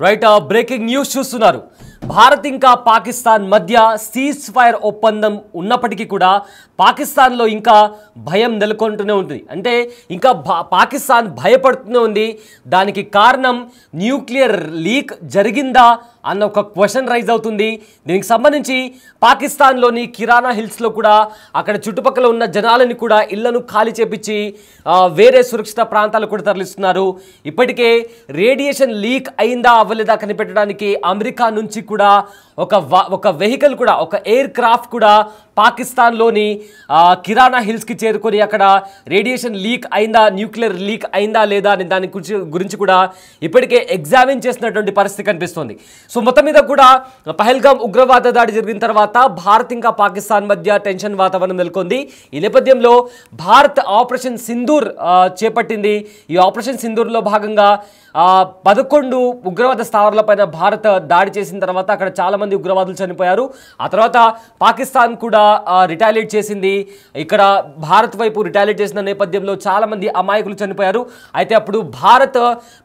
Right breaking news చూస్తున్నారు. భారత్ ఇంకా పాకిస్తాన్ మధ్య సీజ్ ఫైర్ ఒప్పందం ఉన్నప్పటికీ కూడా పాకిస్తాన్లో ఇంకా భయం నెలకొంటూనే ఉంటుంది. అంటే ఇంకా పాకిస్తాన్ భయపడుతూనే ఉంది. దానికి కారణం న్యూక్లియర్ లీక్ జరిగిందా అన్న ఒక క్వశ్చన్ రైజ్ అవుతుంది. దీనికి సంబంధించి పాకిస్తాన్లోని కిరానా హిల్స్లో కూడా అక్కడ చుట్టుపక్కల ఉన్న జనాలని కూడా ఇళ్లను ఖాళీ చేపించి వేరే సురక్షిత ప్రాంతాలకు కూడా తరలిస్తున్నారు. ఇప్పటికే రేడియేషన్ లీక్ అయిందా అవ్వలేదా కనిపెట్టడానికి అమెరికా నుంచి కూడా ఒక వెహికల్ కూడా ఒక ఎయిర్ క్రాఫ్ట్ కూడా పాకిస్తాన్లోని కిరానా హిల్స్కి చేరుకొని అక్కడ రేడియేషన్ లీక్ అయిందా, న్యూక్లియర్ లీక్ అయిందా లేదా అని దాని గురించి కూడా ఇప్పటికే ఎగ్జామిన్ చేసినటువంటి పరిస్థితి కనిపిస్తుంది. సో మొత్తం మీద కూడా పహల్గామ్ ఉగ్రవాద దాడి జరిగిన తర్వాత భారత్ ఇంకా పాకిస్తాన్ మధ్య టెన్షన్ వాతావరణం నెలకొంది. ఈ నేపథ్యంలో భారత్ ఆపరేషన్ సింధూర్ చేపట్టింది. ఈ ఆపరేషన్ సింధూర్లో భాగంగా 11 ఉగ్రవాద స్థావరాలపైన భారత్ దాడి చేసిన తర్వాత అక్కడ చాలామంది ఉగ్రవాదులు చనిపోయారు. ఆ తర్వాత పాకిస్తాన్ కూడా రిటాలియేట్ చేసింది. ఇక్కడ భారత్ వైపు రిటాలియేట్ చేసిన నేపథ్యంలో చాలామంది అమాయకులు చనిపోయారు. అయితే అప్పుడు భారత్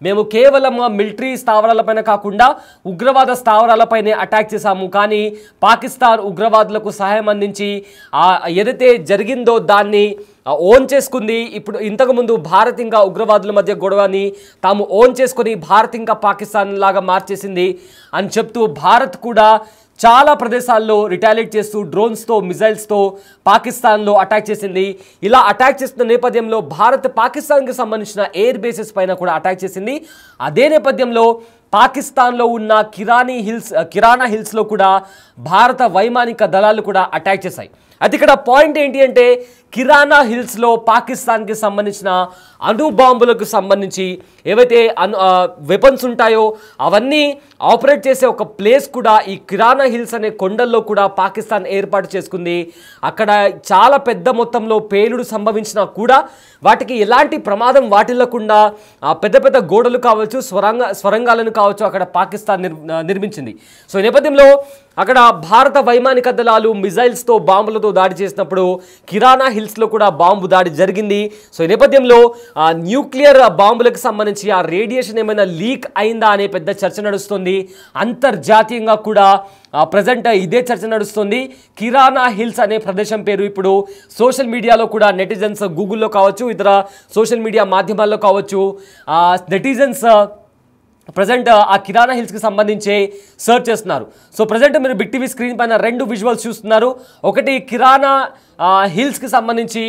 మేము కేవలం మిలిటరీ స్థావరాలపైన కాకుండా ఉగ్రవాద స్థావరాలపైనే అటాక్ చేశాము, కానీ పాకిస్తాన్ ఉగ్రవాదులకు సహాయం అందించి ఏదైతే జరిగిందో దాన్ని ఓన్ చేసుకుంది. ఇప్పుడు ఇంతకుముందు భారత్ ఇంకా ఉగ్రవాదుల మధ్య గొడవని తాము ఓన్ చేసుకొని భారత్ ఇంకా పాకిస్తాన్ లాగా మార్చేసింది అని చెప్తూ భారత్ కూడా చాలా ప్రదేశాల్లో రిటాలియేట్ చేస్తూ డ్రోన్స్తో మిజైల్స్తో పాకిస్తాన్లో అటాక్ చేసింది. ఇలా అటాక్ చేస్తున్న నేపథ్యంలో భారత్ పాకిస్తాన్కి సంబంధించిన ఎయిర్ బేసెస్ పైన కూడా అటాక్ చేసింది. అదే నేపథ్యంలో పాకిస్తాన్లో ఉన్న కిరానా హిల్స్లో కూడా భారత వైమానిక దళాలు కూడా అటాక్ చేశాయి. అది ఇక్కడ పాయింట్ ఏంటి అంటే కిరానా హిల్స్లో పాకిస్తాన్కి సంబంధించిన అణుబాంబులకు సంబంధించి ఏవైతే వెపన్స్ ఉంటాయో అవన్నీ ఆపరేట్ చేసే ఒక ప్లేస్ కూడా ఈ కిరానా హిల్స్ అనే కొండల్లో కూడా పాకిస్తాన్ ఏర్పాటు చేసుకుంది. అక్కడ చాలా పెద్ద మొత్తంలో పేలుడు సంభవించినా కూడా వాటికి ఎలాంటి ప్రమాదం వాటిల్లకుండా పెద్ద పెద్ద గోడలు కావచ్చు, స్వరంగాలను కావచ్చు అక్కడ పాకిస్తాన్ నిర్మించింది. సో ఈ నేపథ్యంలో అక్కడ భారత వైమానిక దళాలు మిజైల్స్తో బాంబులతో దాడి చేసినప్పుడు కిరానా హిల్స్లో కూడా బాంబు దాడి జరిగింది. సో ఈ నేపథ్యంలో న్యూక్లియర్ బాంబులకు సంబంధించి ఆ రేడియేషన్ ఏమైనా లీక్ అయిందా అనే పెద్ద చర్చ నడుస్తుంది. అంతర్జాతీయంగా కూడా ప్రజెంట్ ఇదే చర్చ నడుస్తుంది. కిరానా హిల్స్ అనే ప్రదేశం పేరు ఇప్పుడు సోషల్ మీడియాలో కూడా నెటిజన్స్ గూగుల్లో కావచ్చు, ఇతర సోషల్ మీడియా మాధ్యమాల్లో కావచ్చు నెటిజన్స్ ప్రజెంట్ ఆ కిరానా హిల్స్కి సంబంధించి సర్చ్ చేస్తున్నారు. సో ప్రజెంట్ మీరు బిగ్ టీవీ స్క్రీన్ పైన 2 విజువల్స్ చూస్తున్నారు. ఒకటి కిరానా హిల్స్కి సంబంధించి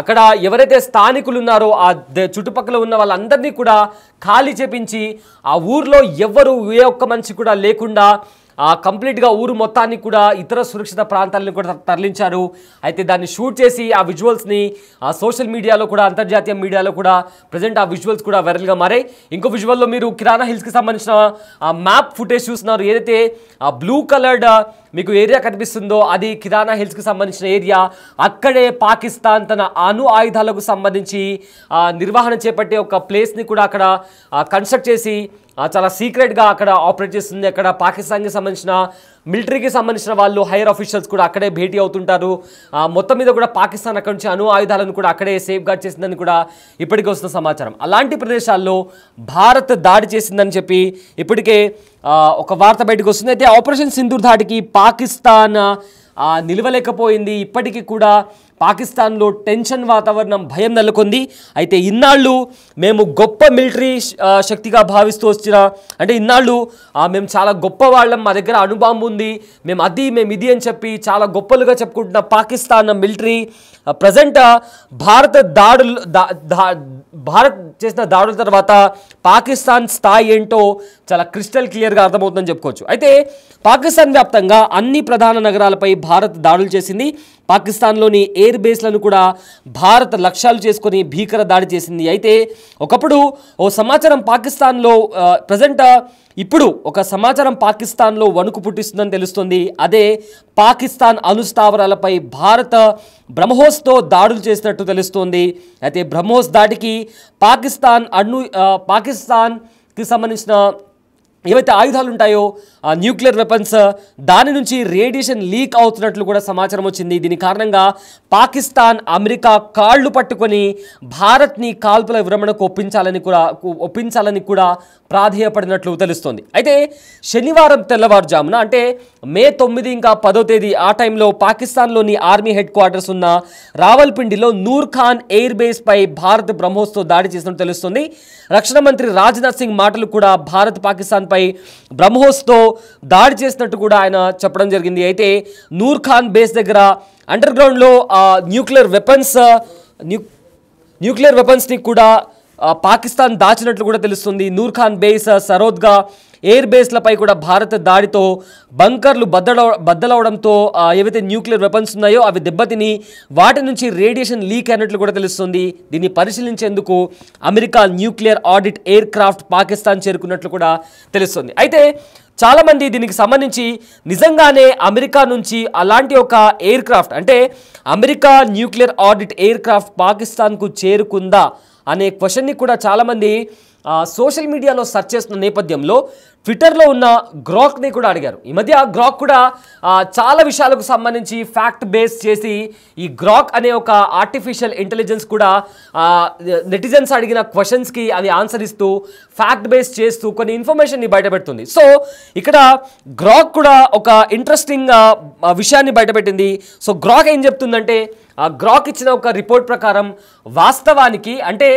అక్కడ ఎవరైతే స్థానికులు ఉన్నారో ఆ చుట్టుపక్కల ఉన్న వాళ్ళందరినీ కూడా ఖాళీ చేపించి ఆ ఊర్లో ఎవ్వరు ఏ ఒక్క మనిషి కూడా లేకుండా కంప్లీట్గా ఊరు మొత్తాన్ని కూడా ఇతర సురక్షిత ప్రాంతాలను కూడా తరలించారు. అయితే దాన్ని షూట్ చేసి ఆ విజువల్స్ని సోషల్ మీడియాలో కూడా అంతర్జాతీయ మీడియాలో కూడా ప్రజెంట్ ఆ విజువల్స్ కూడా వైరల్గా మారాయి. ఇంకో విజువల్లో మీరు కిరానా హిల్స్కి సంబంధించిన మ్యాప్ ఫుటేజ్ చూస్తున్నారు. ఏదైతే బ్లూ కలర్డ్ మీకు ఏరియా కనిపిస్తుందో అది కిరానా హిల్స్కి సంబంధించిన ఏరియా. అక్కడే పాకిస్తాన్ తన అణు ఆయుధాలకు సంబంధించి నిర్వహణ చేపట్టే ఒక ప్లేస్ని కూడా అక్కడ కన్స్ట్రక్ట్ చేసి చాలా సీక్రెట్గా అక్కడ ఆపరేట్ చేస్తుంది. అక్కడ పాకిస్తాన్కి సంబంధించిన మిలిటరీకి సంబంధించిన వాళ్ళు హైయర్ ఆఫీషియల్స్ కూడా అక్కడే భేటీ అవుతుంటారు. మొత్తం మీద కూడా పాకిస్తాన్ అక్కడి నుంచి అణు ఆయుధాలను కూడా అక్కడే సేఫ్ గార్డ్ చేసిందని కూడా ఇప్పటికే వస్తున్న సమాచారం. అలాంటి ప్రదేశాల్లో భారత్ దాడి చేసిందని చెప్పి ఇప్పటికే ఒక వార్త బయటకు వస్తుంది. అయితే ఆపరేషన్ సింధూర్ దాడికి పాకిస్తాన్ నిలవలేకపోయింది. ఇప్పటికీ కూడా పాకిస్తాన్లో టెన్షన్ వాతావరణం, భయం నెలకొంది. అయితే ఇన్నాళ్ళు మేము గొప్ప మిలిటరీ శక్తిగా భావిస్తూ వచ్చిన, అంటే ఇన్నాళ్ళు మేము చాలా గొప్ప వాళ్ళం, మా దగ్గర అణుబాంబు ఉంది, మేము ఇది అని చెప్పి చాలా గొప్పలుగా చెప్పుకుంటున్న పాకిస్తాన్ మిలిటరీ ప్రజెంట్ భారత్ చేసిన దాడుల తర్వాత పాకిస్తాన్ స్థాయి ఏంటో చాలా క్రిస్టల్ క్లియర్గా అర్థమవుతుందని చెప్పుకోవచ్చు. అయితే పాకిస్తాన్ వ్యాప్తంగా అన్ని ప్రధాన నగరాలపై భారత్ దాడులు చేసింది. పాకిస్తాన్లోని ఎయిర్ బేస్లను కూడా భారత్ లక్ష్యాలు చేసుకొని భీకర దాడి చేసింది. అయితే ఒకప్పుడు ఓ సమాచారం పాకిస్తాన్లో ప్రజెంట్ ఇప్పుడు ఒక సమాచారం పాకిస్తాన్లో వణుకు పుట్టిస్తుందని తెలుస్తుంది. అదే పాకిస్తాన్ అణుస్థావరాలపై భారత బ్రహ్మోస్తో దాడులు చేసినట్టు తెలుస్తోంది. అయితే బ్రహ్మోస్ దాడికి పాకిస్తాన్కి సంబంధించిన ఏవైతే ఆయుధాలు ఉంటాయో న్యూక్లియర్ వెపన్స్ దాని నుంచి రేడియేషన్ లీక్ అవుతున్నట్లు కూడా సమాచారం వచ్చింది. దీని కారణంగా పాకిస్తాన్ అమెరికా కాళ్ళు పట్టుకొని భారత్ని కాల్పుల విరమణకు ఒప్పించాలని కూడా ప్రాధేయపడినట్లు తెలుస్తోంది. అయితే శనివారం తెల్లవారుజామున అంటే మే 9 ఇంకా 10వ తేదీ ఆ టైంలో పాకిస్తాన్లోని ఆర్మీ హెడ్ క్వార్టర్స్ ఉన్న రావల్పిండిలో నూర్ ఖాన్ ఎయిర్ బేస్ పై భారత్ బ్రహ్మోస్తో దాడి చేసినట్టు తెలుస్తుంది. రక్షణ మంత్రి రాజ్నాథ్ సింగ్ మాటలు కూడా భారత్ పాకిస్తాన్ పై బ్రహ్మోస్తో దాడి చేసినట్టు కూడా ఆయన చెప్పడం జరిగింది. అయితే నూర్ ఖాన్ బేస్ దగ్గర అండర్ గ్రౌండ్లో న్యూక్లియర్ వెపన్స్ని కూడా పాకిస్తాన్ దాచినట్లు కూడా తెలుస్తుంది. నూర్ ఖాన్ బేస్, సరోద్గా ఎయిర్ బేస్లపై కూడా భారత్ దాడితో బంకర్లు బద్దలవడంతో ఏవైతే న్యూక్లియర్ వెపన్స్ ఉన్నాయో అవి దెబ్బతిని వాటి నుంచి రేడియేషన్ లీక్ అయినట్లు కూడా తెలుస్తుంది. దీన్ని పరిశీలించేందుకు America nuclear audit aircraft Pakistan చేరుకున్నట్లు కూడా తెలుస్తుంది. అయితే చాలామంది దీనికి సంబంధించి నిజంగానే అమెరికా నుంచి అలాంటి ఒక ఎయిర్ క్రాఫ్ట్ అంటే America nuclear audit air craft పాకిస్తాన్కు చేరుకుందా అనే క్వశ్చన్ని కూడా చాలామంది సోషల్ మీడియాలో సెర్చ్ చేస్తున్న నేపథ్యంలో ట్విట్టర్లో ఉన్న గ్రాక్ని కూడా అడిగారు. ఈ మధ్య గ్రాక్ కూడా చాలా విషయాలకు సంబంధించి ఫ్యాక్ట్ బేస్ చేసి ఈ గ్రాక్ అనే ఒక ఆర్టిఫిషియల్ ఇంటెలిజెన్స్ కూడా నెటిజన్స్ అడిగిన క్వశ్చన్స్కి అది ఆన్సర్ ఇస్తూ ఫ్యాక్ట్ బేస్ చేస్తూ కొన్ని ఇన్ఫర్మేషన్ని బయటపెడుతుంది. సో ఇక్కడ గ్రాక్ కూడా ఒక ఇంట్రెస్టింగ్ విషయాన్ని బయటపెట్టింది. సో గ్రాక్ ఏం చెప్తుందంటే గ్రాక్ ఇచ్చిన ఒక రిపోర్ట్ ప్రకారం వాస్తవానికి అంటే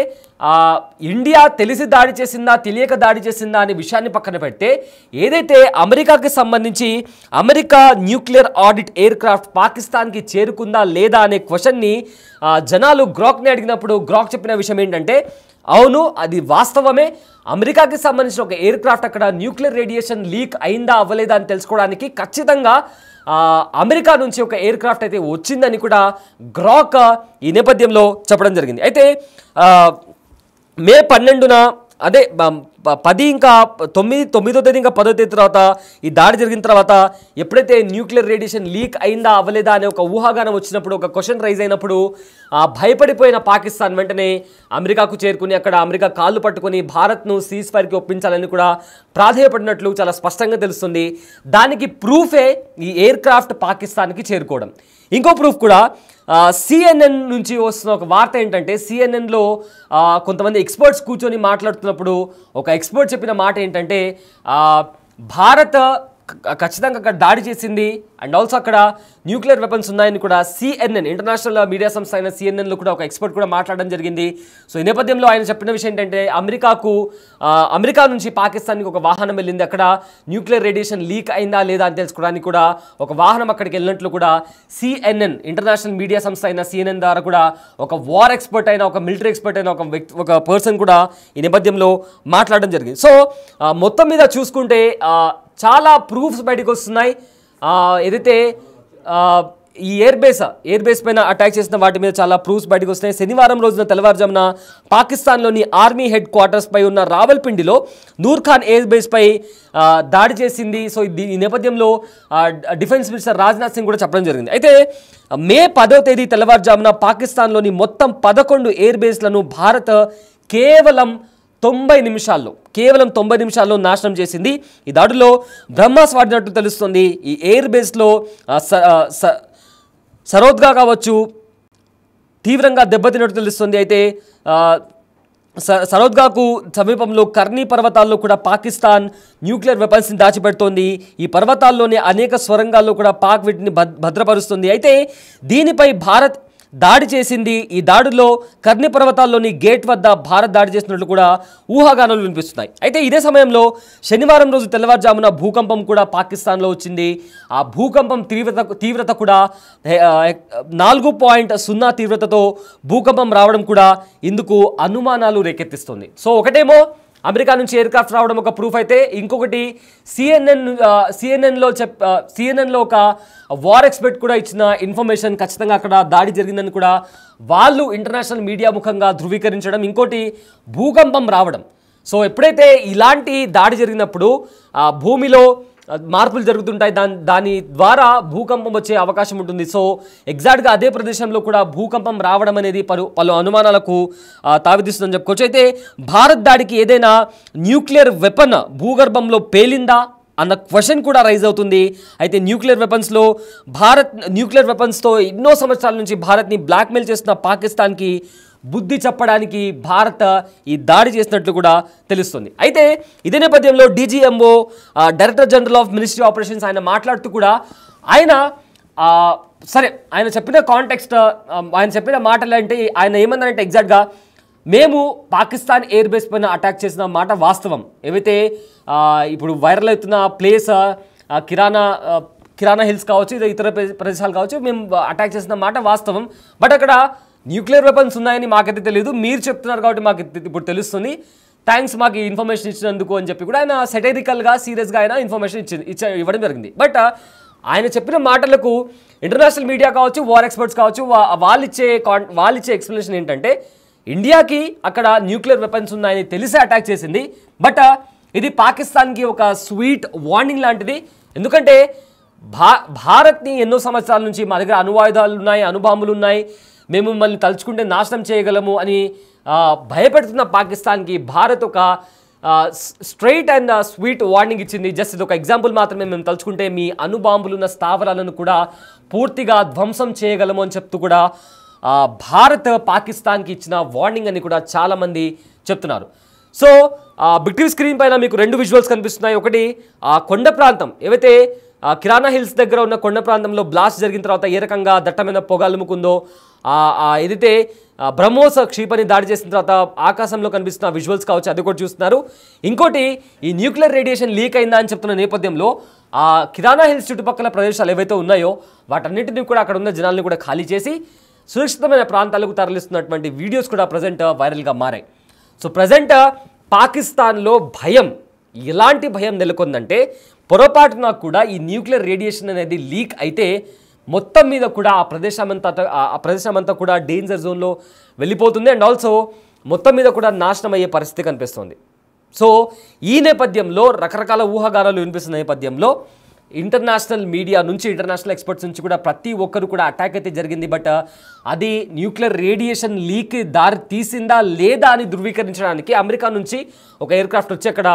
ఇండియా తెలిసి దాడి చేసిందా తెలియక దాడి చేసిందా అనే విషయాన్ని పక్కన పెడితే ఏదైతే అమెరికాకి సంబంధించి America nuclear audit air craft పాకిస్తాన్కి చేరుకుందా లేదా అనే క్వశ్చన్ని జనాలు గ్రాక్ని అడిగినప్పుడు గ్రాక్ చెప్పిన విషయం ఏంటంటే అవును అది వాస్తవమే, అమెరికాకి సంబంధించిన ఒక ఎయిర్ క్రాఫ్ట్ అక్కడ న్యూక్లియర్ రేడియేషన్ లీక్ అయిందా అవ్వలేదా అని తెలుసుకోవడానికి ఖచ్చితంగా అమెరికా నుంచి ఒక ఎయిర్ క్రాఫ్ట్ అయితే వచ్చిందని కూడా గ్రాక్ ఈ నేపథ్యంలో చెప్పడం జరిగింది. అయితే మే 12న అదే 10 ఇంకా 9వ తేదీ ఇంకా 10వ తేదీ తర్వాత ఈ దాడి జరిగిన తర్వాత ఎప్పుడైతే న్యూక్లియర్ రేడియేషన్ లీక్ అయిందా అవ్వలేదా అనే ఒక ఊహాగానం వచ్చినప్పుడు ఒక క్వశ్చన్ రైజ్ అయినప్పుడు భయపడిపోయిన పాకిస్తాన్ వెంటనే అమెరికాకు చేరుకుని అక్కడ అమెరికా కాళ్ళు పట్టుకొని భారత్ను సీజ్ ఫైర్కి ఒప్పించాలని కూడా ప్రాధేయపడినట్లు చాలా స్పష్టంగా తెలుస్తుంది. దానికి ప్రూఫే ఈ ఎయిర్ క్రాఫ్ట్ పాకిస్తాన్కి చేరుకోవడం. ఇంకో ప్రూఫ్ కూడా CNN నుంచి వస్తున్న ఒక వార్త ఏంటంటే సిఎన్ఎన్లో కొంతమంది ఎక్స్పర్ట్స్ కూర్చొని మాట్లాడుతున్నప్పుడు ఒక ఎక్స్పర్ట్ చెప్పిన మాట ఏంటంటే భారత్ ఖచ్చితంగా అక్కడ దాడి చేసింది అండ్ ఆల్సో అక్కడ న్యూక్లియర్ వెపన్స్ ఉన్నాయని కూడా CNN ఇంటర్నేషనల్ మీడియా సంస్థ అయిన CNNలో కూడా ఒక ఎక్స్పర్ట్ కూడా మాట్లాడడం జరిగింది. సో ఈ నేపథ్యంలో ఆయన చెప్పిన విషయం ఏంటంటే అమెరికా నుంచి పాకిస్తాన్కి ఒక వాహనం వెళ్ళింది, అక్కడ న్యూక్లియర్ రేడియేషన్ లీక్ అయిందా లేదా అని తెలుసుకోవడానికి కూడా ఒక వాహనం అక్కడికి వెళ్ళినట్లు కూడా CNN ఇంటర్నేషనల్ మీడియా సంస్థ అయిన CNN ద్వారా కూడా ఒక వార్ ఎక్స్పర్ట్ అయిన ఒక మిలిటరీ ఎక్స్పర్ట్ అయిన ఒక పర్సన్ కూడా ఈ నేపథ్యంలో మాట్లాడడం జరిగింది. సో మొత్తం మీద చూసుకుంటే చాలా ప్రూఫ్స్ బయటకు వస్తున్నాయి. ఏదైతే ఈ ఎయిర్ బేస్ పైన అటాక్ చేసిన వాటి మీద చాలా ప్రూఫ్స్ బయటకు వస్తున్నాయి. శనివారం రోజున తెల్లవారుజామున పాకిస్తాన్లోని ఆర్మీ హెడ్ క్వార్టర్స్ పై ఉన్న రావల్పిండిలో నూర్ ఖాన్ ఎయిర్ బేస్ పై దాడి చేసింది. సో ఈ నేపథ్యంలో డిఫెన్స్ మినిస్టర్ రాజ్నాథ్ సింగ్ కూడా చెప్పడం జరిగింది. అయితే మే 10వ తేదీ తెల్లవారుజామున పాకిస్తాన్లోని మొత్తం 11 ఎయిర్ బేస్లను భారత్ కేవలం 90 నిమిషాల్లో నాశనం చేసింది. ఈ దాడిలో బ్రహ్మాస్ వాడినట్టు తెలుస్తుంది. ఈ ఎయిర్ బేస్లో సరోద్గా కావచ్చు తీవ్రంగా దెబ్బతిన్నట్టు తెలుస్తుంది. అయితే సరోద్గాకు సమీపంలో కర్నీ పర్వతాల్లో కూడా పాకిస్తాన్ న్యూక్లియర్ వెపన్స్ని దాచిపెడుతోంది. ఈ పర్వతాల్లోని అనేక స్వరంగాల్లో కూడా పాక్ వీటిని భద్రపరుస్తుంది. అయితే దీనిపై భారత్ దాడి చేసింది. ఈ దాడిలో కర్నీ పర్వతాల్లోని గేట్ వద్ద భారత్ దాడి చేసినట్లు కూడా ఊహాగానాలు వినిపిస్తున్నాయి. అయితే ఇదే సమయంలో శనివారం రోజు తెల్లవారుజామున భూకంపం కూడా పాకిస్తాన్లో వచ్చింది. ఆ భూకంపం తీవ్రత కూడా 4.0 తీవ్రతతో భూకంపం రావడం కూడా ఇందుకు అనుమానాలు రేకెత్తిస్తుంది. సో ఒకటేమో అమెరికా నుంచి ఎయిర్ క్రాఫ్ట్ రావడం ఒక ప్రూఫ్ అయితే ఇంకొకటి సిఎన్ఎన్లో ఒక వార్ ఎక్స్పర్ట్ కూడా ఇచ్చిన ఇన్ఫర్మేషన్ ఖచ్చితంగా అక్కడ దాడి జరిగిందని కూడా వాళ్ళు ఇంటర్నేషనల్ మీడియా ముఖంగా ధృవీకరించడం, ఇంకోటి భూకంపం రావడం. సో ఎప్పుడైతే ఇలాంటి దాడి జరిగినప్పుడు భూమిలో మార్పులు జరుగుతుంటాయి, దాని ద్వారా భూకంపం వచ్చే అవకాశం ఉంటుంది. సో ఎగ్జాక్ట్గా అదే ప్రదేశంలో కూడా భూకంపం రావడం అనేది పలు అనుమానాలకు తావిదిస్తుందని చెప్పుకోవచ్చు. అయితే భారత్ దాడికి ఏదైనా న్యూక్లియర్ వెపన్ భూగర్భంలో పేలిందా అన్న క్వశ్చన్ కూడా రైజ్ అవుతుంది. అయితే న్యూక్లియర్ వెపన్స్తో ఎన్నో సంవత్సరాల నుంచి భారత్ని బ్లాక్మెయిల్ చేస్తున్న పాకిస్తాన్కి బుద్ధి చెప్పడానికి భారత్ ఈ దాడి చేసినట్లు కూడా తెలుస్తుంది. అయితే ఇదే నేపథ్యంలో DGMO director general of ministry operations ఆయన మాట్లాడుతూ కూడా ఆయన చెప్పిన కాంటెక్స్ట్, ఆయన చెప్పిన మాటలు అంటే ఆయన ఏమన్నారంటే ఎగ్జాక్ట్గా మేము పాకిస్తాన్ ఎయిర్ బేస్ పైన అటాక్ చేసిన మాట వాస్తవం. ఏవైతే ఇప్పుడు వైరల్ అవుతున్న ప్లేస్ కిరాణా హిల్స్ కావచ్చు, ఇతర ప్రదేశాలు కావచ్చు, మేము అటాక్ చేసిన మాట వాస్తవం. బట్ అక్కడ న్యూక్లియర్ వెపన్స్ ఉన్నాయని మాకైతే తెలియదు, మీరు చెప్తున్నారు కాబట్టి మాకు ఇప్పుడు తెలుస్తుంది, థ్యాంక్స్ మాకు ఇన్ఫర్మేషన్ ఇచ్చినందుకు అని చెప్పి కూడా ఆయన సెటైరికల్గా సీరియస్గా ఆయన ఇన్ఫర్మేషన్ ఇవ్వడం జరిగింది. బట్ ఆయన చెప్పిన మాటలకు ఇంటర్నేషనల్ మీడియా కావచ్చు, వార్ ఎక్స్పర్ట్స్ కావచ్చు, వాళ్ళిచ్చే ఎక్స్ప్లెనేషన్ ఏంటంటే ఇండియాకి అక్కడ న్యూక్లియర్ వెపన్స్ ఉన్నాయని తెలిసే అటాక్ చేసింది. బట్ ఇది పాకిస్తాన్కి ఒక స్వీట్ వార్నింగ్ లాంటిది. ఎందుకంటే భారత్ని ఎన్నో సంవత్సరాల నుంచి మా దగ్గర అణువాయుధాలు ఉన్నాయి, అణుబాంబులు ఉన్నాయి, మేము మిమ్మల్ని తలుచుకుంటే నాశనం చేయగలము అని భయపెడుతున్న పాకిస్తాన్కి భారత్ ఒక స్ట్రైట్ అండ్ స్వీట్ వార్నింగ్ ఇచ్చింది. జస్ట్ ఇది ఒక ఎగ్జాంపుల్ మాత్రమే, మేము తలుచుకుంటే మీ అణుబాంబులున్న స్థావరాలను కూడా పూర్తిగా ధ్వంసం చేయగలము అని చెప్తూ కూడా భారత్ పాకిస్తాన్కి ఇచ్చిన వార్నింగ్ అని కూడా చాలామంది చెప్తున్నారు. సో బిగ్ టీవీ స్క్రీన్ పైన మీకు 2 విజువల్స్ కనిపిస్తున్నాయి. ఒకటి కొండ ప్రాంతం, ఏవైతే కిరాణా హిల్స్ దగ్గర ఉన్న కొండ ప్రాంతంలో బ్లాస్ట్ జరిగిన తర్వాత ఏ రకంగా దట్టమైన పొగాలుముకుందో, ఏదైతే బ్రహ్మోస్ క్షిపణి దాడి చేసిన తర్వాత ఆకాశంలో కనిపిస్తున్న విజువల్స్ కావచ్చు, అది కూడా చూస్తున్నారు. ఇంకోటి ఈ న్యూక్లియర్ రేడియేషన్ లీక్ అయిందా అని చెప్తున్న నేపథ్యంలో కిరాణా హిల్స్ చుట్టుపక్కల ప్రదేశాలు ఏవైతే ఉన్నాయో వాటన్నింటినీ కూడా అక్కడ ఉన్న జనాలను కూడా ఖాళీ చేసి సురక్షితమైన ప్రాంతాలకు తరలిస్తున్నటువంటి వీడియోస్ కూడా ప్రజెంట్ వైరల్గా మారాయి. సో ప్రజెంట్ పాకిస్తాన్లో భయం, ఎలాంటి భయం నెలకొందంటే పొరపాటున కూడా ఈ న్యూక్లియర్ రేడియేషన్ అనేది లీక్ అయితే మొత్తం మీద కూడా ఆ ప్రదేశం అంతా కూడా డేంజర్ జోన్లో వెళ్ళిపోతుంది. అండ్ ఆల్సో మొత్తం మీద కూడా నాశనం అయ్యే పరిస్థితి కనిపిస్తుంది. సో ఈ నేపథ్యంలో రకరకాల ఊహాగానాలు వినిపిస్తున్న నేపథ్యంలో ఇంటర్నేషనల్ మీడియా నుంచి, ఇంటర్నేషనల్ ఎక్స్పర్ట్స్ నుంచి కూడా ప్రతి ఒక్కరు కూడా అటాక్ అయితే జరిగింది. బట్ అది న్యూక్లియర్ రేడియేషన్ లీక్ దారి తీసిందా లేదా అని ధృవీకరించడానికి అమెరికా నుంచి ఒక ఎయిర్ క్రాఫ్ట్ వచ్చి అక్కడ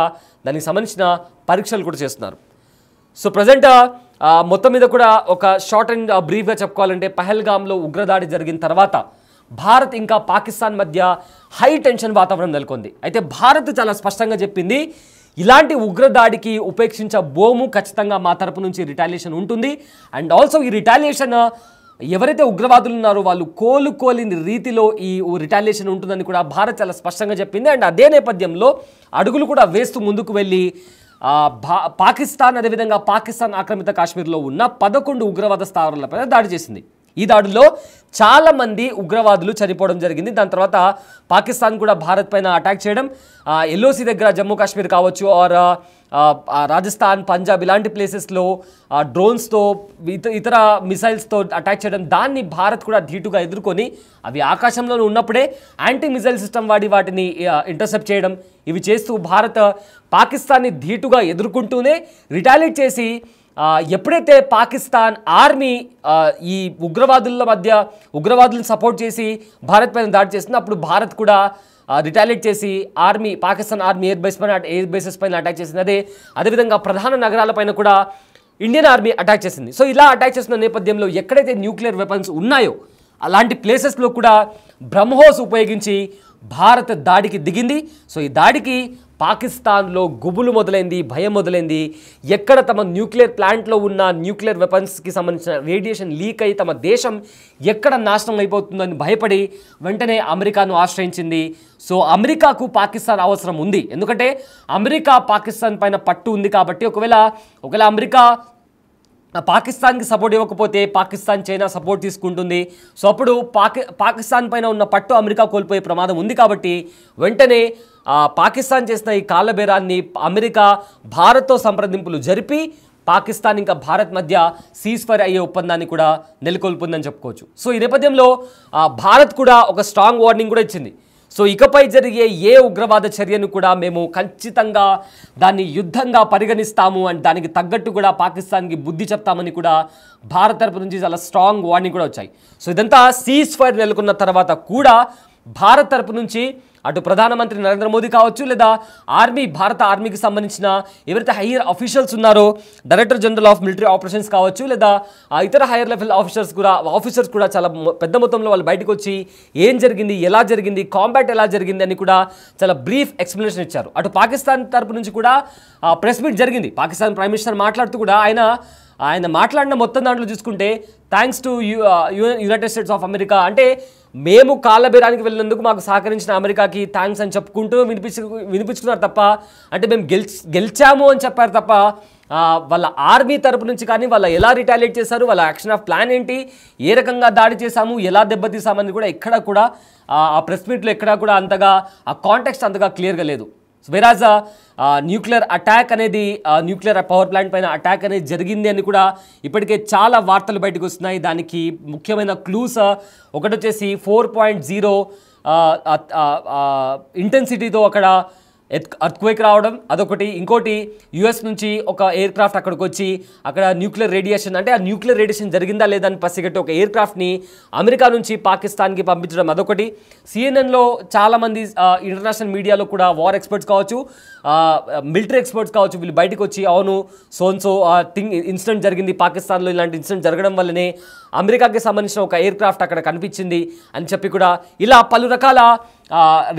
దానికి సంబంధించిన పరీక్షలు కూడా చేస్తున్నారు. సో ప్రజెంట్ మొత్తం మీద కూడా ఒక షార్ట్ అండ్ బ్రీఫ్గా చెప్పుకోవాలంటే పహల్గామ్లో ఉగ్రదాడి జరిగిన తర్వాత భారత్ ఇంకా పాకిస్తాన్ మధ్య హై టెన్షన్ వాతావరణం నెలకొంది. అయితే భారత్ చాలా స్పష్టంగా చెప్పింది, ఇలాంటి ఉగ్రదాడికి ఉపేక్షించబోము, ఖచ్చితంగా మా తరపు నుంచి రిటాలియేషన్ ఉంటుంది. అండ్ ఆల్సో ఈ రిటాలియేషన్ ఎవరైతే ఉగ్రవాదులు ఉన్నారో వాళ్ళు కోలుకోలేని రీతిలో ఈ రిటాలియేషన్ ఉంటుందని కూడా భారత్ చాలా స్పష్టంగా చెప్పింది. అండ్ అదే నేపథ్యంలో అడుగులు కూడా వేస్తూ ముందుకు వెళ్ళి పాకిస్తాన్, అదేవిధంగా పాకిస్తాన్ ఆక్రమిత కాశ్మీర్లో ఉన్న 11 ఉగ్రవాద స్థావరాలపై దాడి చేసింది. ఈ దాడిలో చాలామంది ఉగ్రవాదులు చనిపోవడం జరిగింది. దాని తర్వాత పాకిస్తాన్ కూడా భారత్ పైన అటాక్ చేయడం, LOC దగ్గర జమ్మూ కాశ్మీర్ కావచ్చు, ఆర్ రాజస్థాన్, పంజాబ్ ఇలాంటి ప్లేసెస్లో డ్రోన్స్తో ఇతర మిసైల్స్తో అటాక్ చేయడం, దాన్ని భారత్ కూడా ధీటుగా ఎదుర్కొని అవి ఆకాశంలో ఉన్నప్పుడే యాంటీ మిసైల్ సిస్టమ్ వాడి వాటిని ఇంటర్సెప్ట్ చేయడం, ఇవి చేస్తూ భారత్ పాకిస్తాన్ని ధీటుగా ఎదుర్కొంటూనే రిటాలియేట్ చేసి ఎప్పుడైతే పాకిస్తాన్ ఆర్మీ ఈ ఉగ్రవాదులను సపోర్ట్ చేసి భారత్ పైన దాడి చేసిందో అప్పుడు భారత్ కూడా రిటాలియేట్ చేసి పాకిస్తాన్ ఆర్మీ ఎయిర్ బేసెస్ పైన అటాక్ చేసింది. అదేవిధంగా ప్రధాన నగరాలపైన కూడా ఇండియన్ ఆర్మీ అటాక్ చేసింది. సో ఇలా అటాక్ చేసిన నేపథ్యంలో ఎక్కడైతే న్యూక్లియర్ వెపన్స్ ఉన్నాయో అలాంటి ప్లేసెస్లో కూడా బ్రహ్మోస్ ఉపయోగించి భారత్ దాడికి దిగింది. సో ఈ దాడికి పాకిస్తాన్లో గుబులు మొదలైంది, భయం మొదలైంది. ఎక్కడ తమ న్యూక్లియర్ ప్లాంట్లో ఉన్న న్యూక్లియర్ వెపన్స్కి సంబంధించిన రేడియేషన్ లీక్ అయి తమ దేశం ఎక్కడ నాశనం అయిపోతుందని భయపడి వెంటనే అమెరికాను ఆశ్రయించింది. సో అమెరికాకు పాకిస్తాన్ అవసరం ఉంది, ఎందుకంటే అమెరికా పాకిస్తాన్ పైన పట్టు ఉంది కాబట్టి ఒకవేళ అమెరికా పాకిస్తాన్కి సపోర్ట్ ఇవ్వకపోతే పాకిస్తాన్ చైనా సపోర్ట్ తీసుకుంటుంది. సో అప్పుడు పాకిస్తాన్ పైన ఉన్న పట్టు అమెరికా కోల్పోయే ప్రమాదం ఉంది. కాబట్టి వెంటనే పాకిస్తాన్ చేసిన ఈ కాళ్ళబేరాన్ని అమెరికా భారత్తో సంప్రదింపులు జరిపి పాకిస్తాన్ ఇంకా భారత్ మధ్య సీజ్ఫైర్ అయ్యే ఒప్పందాన్ని కూడా నెలకొల్పుందని చెప్పుకోవచ్చు. సో ఈ నేపథ్యంలో భారత్ కూడా ఒక స్ట్రాంగ్ వార్నింగ్ కూడా ఇచ్చింది. సో ఇకపై జరిగే ఏ ఉగ్రవాద చర్యను కూడా మేము ఖచ్చితంగా దాన్ని యుద్ధంగా పరిగణిస్తాము అండ్ దానికి తగ్గట్టు కూడా పాకిస్తాన్కి బుద్ధి చెప్తామని కూడా భారత్ తరపు నుంచి చాలా స్ట్రాంగ్ వార్నింగ్ కూడా వచ్చాయి. సో ఇదంతా సీజ్ ఫైర్ నెలకొన్న తర్వాత కూడా భారత్ తరపు నుంచి అటు ప్రధానమంత్రి నరేంద్ర మోదీ కావచ్చు, లేదా భారత ఆర్మీకి సంబంధించిన ఎవరైతే హైయర్ ఆఫీషియల్స్ ఉన్నారో, director general of military operations కావచ్చు, లేదా ఇతర హైయర్ లెవెల్ ఆఫీసర్స్ కూడా చాలా పెద్ద మొత్తంలో వాళ్ళు బయటకు వచ్చి ఏం జరిగింది, ఎలా జరిగింది, కాంబాట్ ఎలా జరిగింది అని కూడా చాలా బ్రీఫ్ ఎక్స్ప్లెనేషన్ ఇచ్చారు. అటు పాకిస్తాన్ తరపు నుంచి కూడా ప్రెస్ మీట్ జరిగింది. పాకిస్తాన్ ప్రైమ్ మినిస్టర్ మాట్లాడుతూ కూడా ఆయన మాట్లాడిన మొత్తం దాంట్లో చూసుకుంటే thanks to United states of America, అంటే మేము కాళ్ళబేరానికి వెళ్ళినందుకు మాకు సహకరించిన అమెరికాకి థ్యాంక్స్ అని చెప్పుకుంటూ వినిపించుకున్నారు తప్ప, అంటే మేము గెలిచాము అని చెప్పారు తప్ప వాళ్ళ ఆర్మీ తరపు నుంచి కానీ వాళ్ళ ఎలా రిటాలియేట్ చేశారు, వాళ్ళ యాక్షన్ ఆఫ్ ప్లాన్ ఏంటి, ఏ రకంగా దాడి చేశాము, ఎలా దెబ్బతీసామని కూడా ఎక్కడ కూడా ఆ ప్రెస్ మీట్లో ఎక్కడా కూడా అంతగా ఆ కాంటెక్స్ట్ అంతగా క్లియర్గా లేదు. వెరాజ్ న్యూక్లియర్ అటాక్ అనేది న్యూక్లియర్ పవర్ ప్లాంట్ పైన అటాక్ అనేది జరిగింది అని కూడా ఇప్పటికే చాలా వార్తలు బయటకు వస్తున్నాయి. దానికి ముఖ్యమైన క్లూస్ ఒకటి వచ్చేసి 4.0 ఇంటెన్సిటీతో అక్కడ ఎర్త్క్వేక్ రావడం అదొకటి. ఇంకోటి యుఎస్ నుంచి ఒక ఎయిర్ క్రాఫ్ట్ అక్కడికి వచ్చి అక్కడ న్యూక్లియర్ రేడియేషన్, అంటే ఆ న్యూక్లియర్ రేడియేషన్ జరిగిందా లేదా అని పసిగట్టి ఒక ఎయిర్ క్రాఫ్ట్ని అమెరికా నుంచి పాకిస్తాన్కి పంపించడం అదొకటి. సిఎన్ఎన్లో చాలామంది ఇంటర్నేషనల్ మీడియాలో కూడా వార్ ఎక్స్పర్ట్స్ కావచ్చు, మిలిటరీ ఎక్స్పర్ట్స్ కావచ్చు, వీళ్ళు బయటకు వచ్చి అవును సో ఇన్సిడెంట్ జరిగింది పాకిస్తాన్లో, ఇలాంటి ఇన్సిడెంట్ జరగడం వల్లనే అమెరికాకి సంబంధించిన ఒక ఎయిర్ క్రాఫ్ట్ అక్కడ కనిపించింది అని చెప్పి కూడా ఇలా పలు రకాల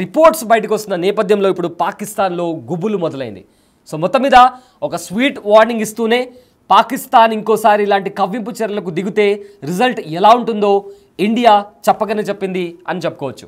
రిపోర్ట్స్ బయటకు వస్తున్న నేపథ్యంలో ఇప్పుడు పాకిస్తాన్లో గుబులు మొదలైంది. సో మొత్తం మీద ఒక స్వీట్ వార్నింగ్ ఇస్తూనే పాకిస్తాన్ ఇంకోసారి ఇలాంటి కవ్వింపు చర్యలకు దిగితే రిజల్ట్ ఎలా ఉంటుందో ఇండియా చెప్పకనే చెప్పింది అని చెప్పుకోవచ్చు.